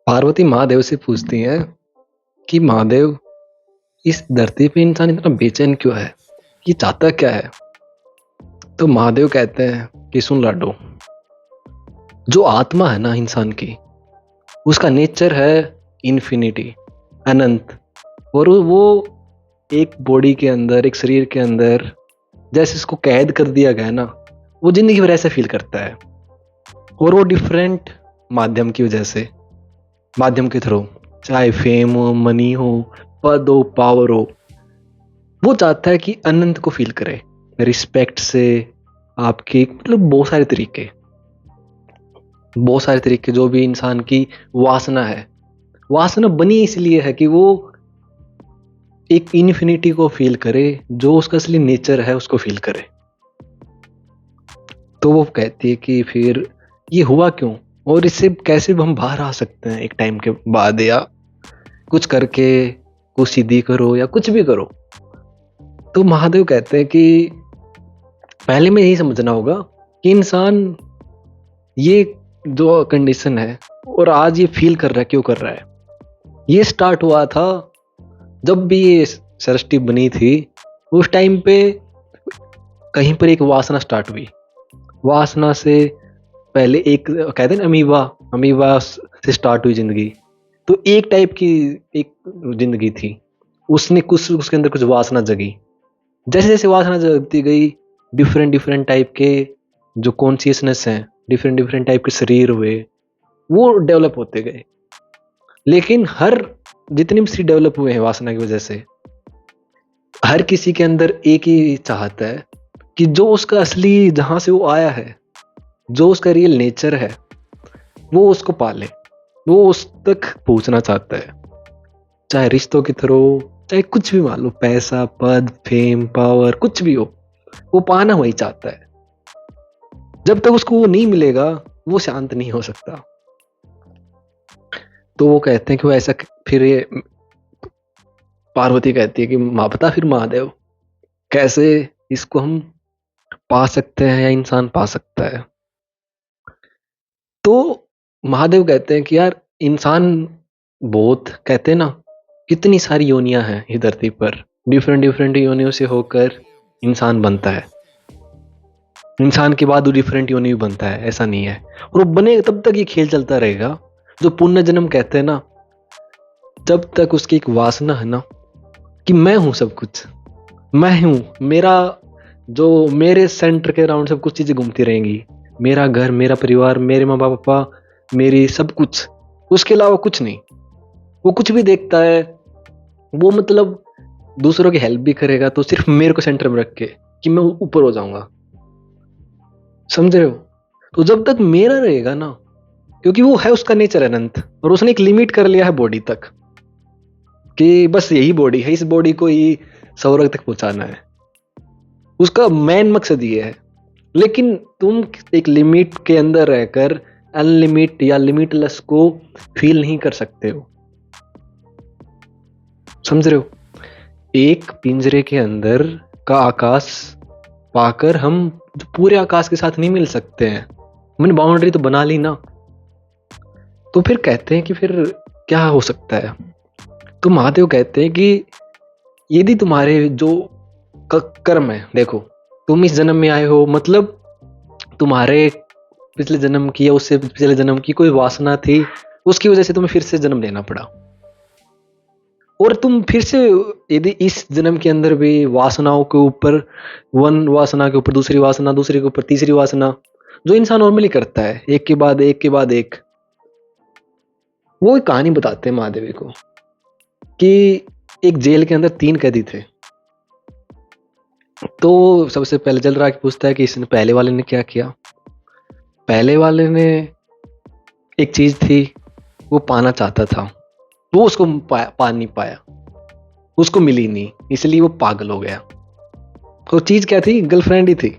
पार्वती महादेव से पूछती हैं कि महादेव, इस धरती पे इंसान इतना बेचैन क्यों है? ये चाहता क्या है? तो महादेव कहते हैं कि सुन लाडो, जो आत्मा है ना इंसान की, उसका नेचर है इन्फिनिटी, अनंत। और वो एक बॉडी के अंदर, एक शरीर के अंदर जैसे इसको कैद कर दिया गया है ना, वो जिंदगी भर ऐसे फील करता है। और वो डिफरेंट माध्यम की वजह से, माध्यम के थ्रू, चाहे फेम हो, मनी हो, पद हो, पावर हो, वो चाहता है कि अनंत को फील करे। रिस्पेक्ट से, आपके मतलब बहुत सारे तरीके जो भी इंसान की वासना है, वासना बनी इसलिए है कि वो एक इन्फिनिटी को फील करे, जो उसका असली नेचर है उसको फील करे। तो वो कहती है कि फिर ये हुआ क्यों, और इससे कैसे हम बाहर आ सकते हैं एक टाइम के बाद, या कुछ करके, कुछ सीधी करो या कुछ भी करो। तो महादेव कहते हैं कि पहले में यही समझना होगा कि इंसान ये जो कंडीशन है और आज ये फील कर रहा है, क्यों कर रहा है। ये स्टार्ट हुआ था जब भी ये सृष्टि बनी थी, उस टाइम पे कहीं पर एक वासना स्टार्ट हुई। वासना से पहले एक कहते हैं अमीबा, अमीबा से स्टार्ट हुई जिंदगी। तो एक टाइप की एक जिंदगी थी, उसने कुछ उसके अंदर कुछ वासना जगी। जैसे जैसे वासना जगती गई, डिफरेंट डिफरेंट टाइप के जो कॉन्शियसनेस हैं, डिफरेंट डिफरेंट टाइप के शरीर हुए, वो डेवलप होते गए। लेकिन हर जितनी भी शरीर डेवलप हुए हैं वासना की वजह से, हर किसी के अंदर एक ही चाहता है कि जो उसका असली, जहां से वो आया है, जो उसका रियल नेचर है, वो उसको पाले, वो उस तक पहुंचना चाहता है। चाहे रिश्तों के थ्रू, चाहे कुछ भी, मान लो पैसा, पद, फेम, पावर, कुछ भी हो, वो पाना वही चाहता है। जब तक उसको वो नहीं मिलेगा, वो शांत नहीं हो सकता। तो वो कहते हैं कि वो ऐसा, फिर ये पार्वती कहती है कि माँ बता फिर महादेव, कैसे इसको हम पा सकते हैं या इंसान पा सकता है। तो महादेव कहते हैं कि यार, इंसान बहुत, कहते हैं ना, कितनी सारी योनियां हैं इस धरती पर, डिफरेंट डिफरेंट योनियों से होकर इंसान बनता है। इंसान के बाद वो डिफरेंट योनि भी बनता है, ऐसा नहीं है। और वो बने तब तक ये खेल चलता रहेगा। जो पुण्य जन्म कहते हैं ना, जब तक उसकी एक वासना है ना कि मैं हूं सब कुछ, मैं हूं, मेरा जो, मेरे सेंटर के अराउंड सब कुछ चीजें घूमती रहेंगी, मेरा घर, मेरा परिवार, मेरे माँ पापा, मेरी सब कुछ, उसके अलावा कुछ नहीं। वो कुछ भी देखता है, वो मतलब दूसरों की हेल्प भी करेगा तो सिर्फ मेरे को सेंटर में रख के, कि मैं ऊपर हो जाऊंगा। समझ रहे हो? तो जब तक मेरा रहेगा ना, क्योंकि वो है, उसका नेचर अनंत, और उसने एक लिमिट कर लिया है बॉडी तक, कि बस यही बॉडी है, इस बॉडी को ही स्वर्ग तक पहुंचाना है, उसका मेन मकसद ये है। लेकिन तुम एक लिमिट के अंदर रहकर अनलिमिट या लिमिटलेस को फील नहीं कर सकते हो। समझ रहे हो? एक पिंजरे के अंदर का आकाश पाकर हम पूरे आकाश के साथ नहीं मिल सकते हैं। मैंने बाउंड्री तो बना ली ना। तो फिर कहते हैं कि फिर क्या हो सकता है। तो महादेव कहते हैं कि यदि तुम्हारे जो कर्म है, देखो, तुम इस जन्म में आए हो, मतलब तुम्हारे पिछले जन्म की या उससे पिछले जन्म की कोई वासना थी, उसकी वजह से तुम्हें फिर से जन्म लेना पड़ा। और तुम फिर से, यदि इस जन्म के अंदर भी वासनाओं के ऊपर, वन वासना के ऊपर दूसरी वासना, दूसरी के ऊपर तीसरी वासना, जो इंसान नॉर्मली करता है, एक के बाद एक के बाद एक, वो एक कहानी बताते हैं महादेवी को कि एक जेल के अंदर 3 कैदी थे। तो सबसे पहले जल रहा पूछता है कि इसने, पहले वाले ने क्या किया। पहले वाले ने, एक चीज थी, वो पाना चाहता था, वो उसको पा नहीं पाया, उसको मिली नहीं, इसलिए वो पागल हो गया। तो चीज क्या थी? गर्लफ्रेंड ही थी।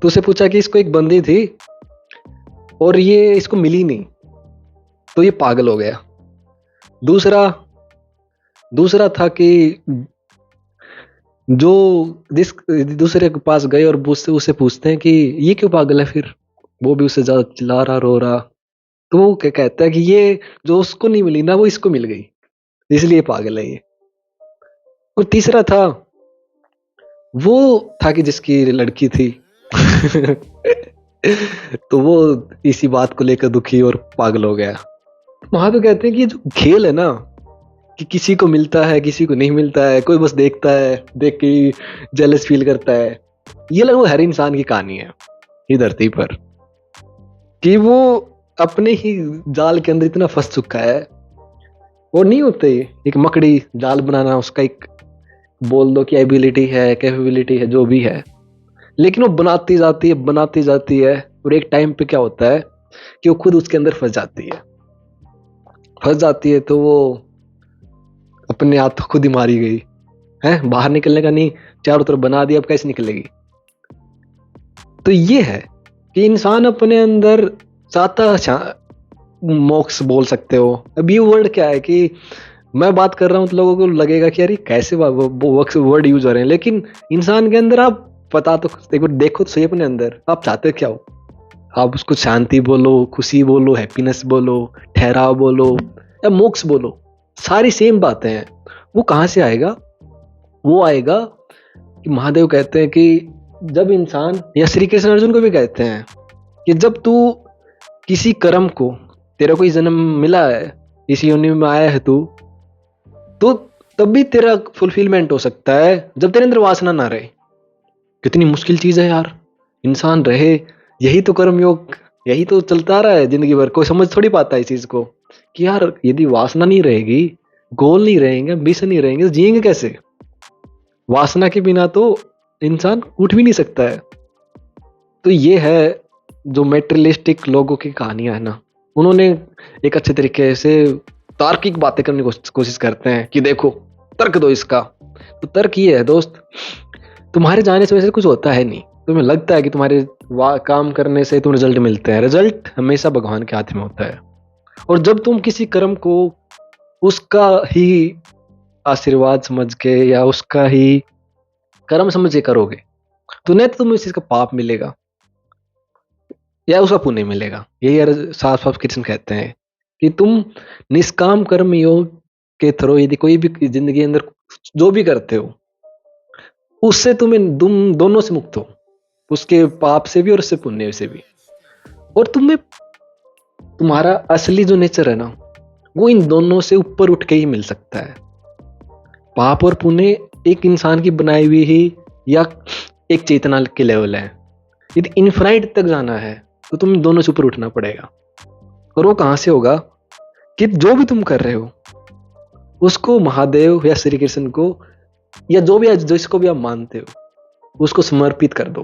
तो उसे पूछा कि इसको एक बंदी थी और ये इसको मिली नहीं, तो ये पागल हो गया। दूसरा दूसरा था कि जो जिस दूसरे के पास गए और उससे पूछते हैं कि ये क्यों पागल है, फिर वो भी उससे ज्यादा चिल्ला रहा, रो रहा, तो वो क्या कहता है कि ये जो उसको नहीं मिली ना वो इसको मिल गई, इसलिए पागल है ये। और तीसरा था, वो था कि जिसकी लड़की थी तो वो इसी बात को लेकर दुखी और पागल हो गया। वहां पे कहते हैं कि जो खेल है ना, कि किसी को मिलता है किसी को नहीं मिलता है, कोई बस देखता है, देख के जेलस फील करता है। ये लगभग हर इंसान की कहानी है ये धरती पर, कि वो अपने ही जाल के अंदर इतना फंस चुका है। वो नहीं होते एक मकड़ी जाल बनाना, उसका एक बोल दो कि एबिलिटी है, कैपेबिलिटी है, जो भी है, लेकिन वो बनाती जाती है, और एक टाइम पे क्या होता है कि वो खुद उसके अंदर फंस जाती है, तो वो अपने हाथ तो खुद ही मारी गई है, बाहर निकलने का नहीं, चारों तरफ बना दिया, अब कैसे निकलेगी। तो ये है कि इंसान अपने अंदर चाहता, मोक्ष बोल सकते हो। अब ये वर्ड क्या है कि मैं बात कर रहा हूं तो लोगों को लगेगा कि यार ये कैसे वर्ड यूज हो रहे हैं, लेकिन इंसान के अंदर आप पता तो एक बार देखो तो सही अपने अंदर आप चाहते क्या हो। आप उसको शांति बोलो, खुशी बोलो, हैप्पीनेस बोलो, ठहराव बोलो या मोक्ष बोलो, सारी सेम बातें हैं। वो कहाँ से आएगा? वो आएगा कि महादेव कहते हैं कि जब इंसान, या श्री कृष्ण अर्जुन को भी कहते हैं कि जब तू किसी कर्म को, तेरा कोई जन्म मिला है, इस योनि में आया है तू, तो तब भी तेरा फुलफिलमेंट हो सकता है जब तेरे अंदर वासना ना रहे। कितनी मुश्किल चीज है यार, इंसान रहे, यही तो कर्म योग, यही तो चलता रहा है जिंदगी भर। कोई समझ थोड़ी पाता है इस चीज को कि यार यदि वासना नहीं रहेगी, गोल नहीं रहेंगे, विष नहीं रहेंगे, तो जिएंगे कैसे? वासना के बिना तो इंसान उठ भी नहीं सकता है। तो ये है जो मेटेरियलिस्टिक लोगों की कहानियां है ना, उन्होंने एक अच्छे तरीके से तार्किक बातें करने की कोशिश करते हैं कि देखो तर्क दो इसका। तो तर्क ये है दोस्त, तुम्हारे जाने से वैसे कुछ होता है नहीं, तुम्हें लगता है कि तुम्हारे काम करने से तुम्हें रिजल्ट मिलते हैं, रिजल्ट हमेशा भगवान के हाथ में होता है। और जब तुम किसी कर्म को उसका ही आशीर्वाद समझ के या उसका ही कर्म समझ के करोगे, तो नहीं तो तुम्हें इस चीज का पाप मिलेगा या उसका पुण्य मिलेगा। यही यार साफ साफ कृष्ण कहते हैं कि तुम निष्काम कर्म योग के थ्रू यदि कोई भी जिंदगी के अंदर जो भी करते हो, उससे तुम दोनों से मुक्त हो, उसके पाप से भी और उससे पुण्य से भी। और तुम्हें तुम्हारा असली जो नेचर है ना, वो इन दोनों से ऊपर उठ के ही मिल सकता है। पाप और पुण्य एक इंसान की बनाई हुई ही या एक चेतना के लेवल है। यदि इनफाइनाइट तक जाना है तो तुम्हें दोनों से ऊपर उठना पड़ेगा। और वो कहां से होगा कि जो भी तुम कर रहे हो उसको महादेव या श्री कृष्ण को या जो भी जिसको भी आप मानते हो उसको समर्पित कर दो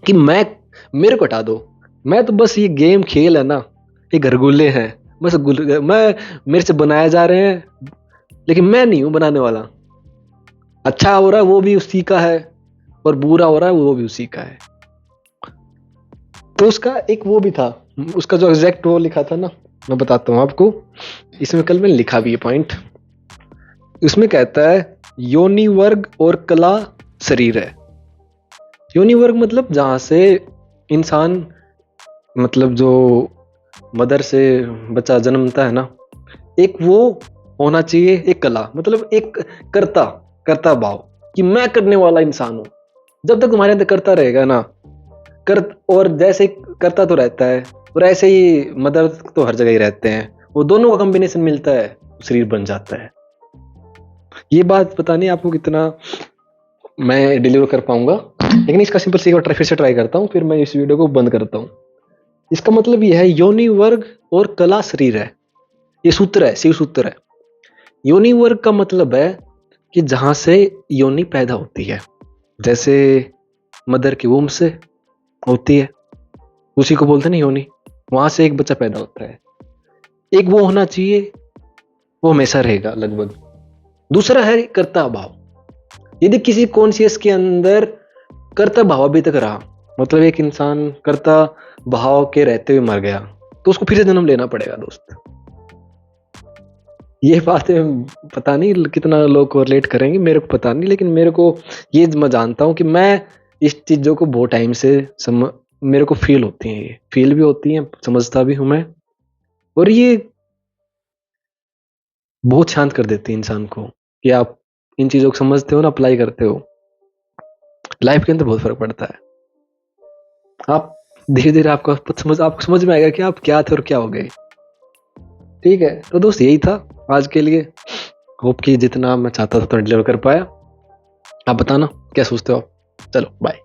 कि मेरे को हटा दो। मैं तो बस ये गेम खेल है ना, ये घरगुल्ले हैं, बस मैं मेरे से बनाए जा रहे हैं, लेकिन मैं नहीं हूं बनाने वाला। अच्छा हो रहा है वो भी उसी का है, और बुरा हो रहा है वो भी उसी का है। तो उसका एक वो भी था, उसका जो एग्जैक्ट वो लिखा था ना, मैं बताता हूं आपको। इसमें कल मैंने लिखा भी ये पॉइंट। इसमें कहता है योनि वर्ग और कला शरीर है। योनि वर्ग मतलब जहां से इंसान, मतलब जो मदर से बच्चा जन्मता है ना, एक वो होना चाहिए, एक कला मतलब एक कर्ता भाव कि मैं करने वाला इंसान हूं। जब तक तुम्हारे अंदर करता रहेगा ना, और जैसे करता तो रहता है, और ऐसे ही मदर तो हर जगह ही रहते हैं, वो दोनों का कॉम्बिनेशन मिलता है, शरीर बन जाता है। ये बात पता नहीं आपको कितना मैं डिलीवर कर पाऊंगा, लेकिन इसका सिंपल सी फिर से ट्राई करता हूँ, फिर मैं इस वीडियो को बंद करता हूँ। इसका मतलब यह है योनि वर्ग और कला शरीर है। ये सूत्र है, शिव सूत्र है। योनि वर्ग का मतलब है कि जहां से योनि पैदा होती है, जैसे मदर की वूम्ब से होती है, उसी को बोलते हैं ना योनि। वहां से एक बच्चा पैदा होता है, एक वो होना चाहिए, वो हमेशा रहेगा लगभग। दूसरा है कर्ता भाव। यदि किसी कॉन्शियस के अंदर कर्ता भाव अभी तक रहा, मतलब एक इंसान कर्ता भाव के रहते हुए मर गया, तो उसको फिर से जन्म लेना पड़ेगा दोस्त। ये बातें पता नहीं कितना लोग कोरिलेट करेंगे, मेरे को पता नहीं, लेकिन मेरे को ये मैं जानता हूं कि मैं इस चीजों को बहुत टाइम से मेरे को फील होती हैं, ये फील भी होती हैं, समझता भी हूं मैं। और ये बहुत शांत कर देती है इंसान को कि आप इन चीजों को समझते हो ना, अप्लाई करते हो, लाइफ के अंदर बहुत फर्क पड़ता है। आप धीरे धीरे आपको समझ में आएगा कि आप क्या थे और क्या हो गए। ठीक है, तो दोस्त यही था आज के लिए। होप कि जितना मैं चाहता था तो डिलीवर कर पाया। आप बताना क्या सोचते हो। चलो बाय।